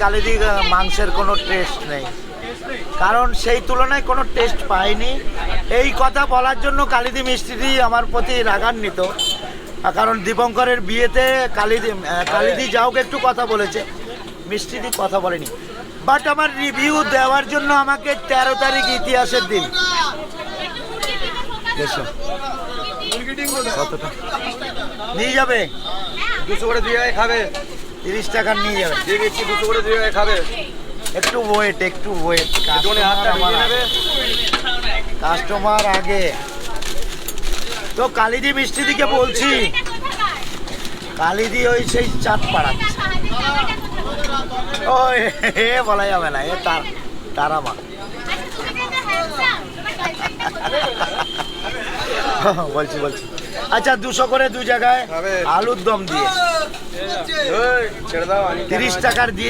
কালিদি মাংসের কোনো টেস্ট নেই, কারণ সেই তুলনায় কোনো টেস্ট পাইনি। এই কথা বলার জন্য কালিদি মিষ্টিদি আমার প্রতি রাগান্বিত, কারণ দীপঙ্করের বিয়েতে কালিদি যাও একটু কথা বলেছে, মিষ্টিদি কথা বলেনি। বাট আমার রিভিউ দেওয়ার জন্য আমাকে 13 তারিখ ইতিহাসের দিন কতটা নিয়ে যাবে, 200 করে দিয়ে খাবে, 30 টাকা নিয়ে যাবে। 200 করে দিয়ে খাবে। একটু ওয়েট, কাস্টমার আগে। তো কালিদি মিষ্টিদিকে বলছি, কালিদি ওই সেই চাঁদ পাড়াচ্ছে, ওই বলা যাবে না, তারা মা বলছি। আচ্ছা 200 করে 2 জায়গায় আলুর দম দিয়ে 30 টাকার দিয়ে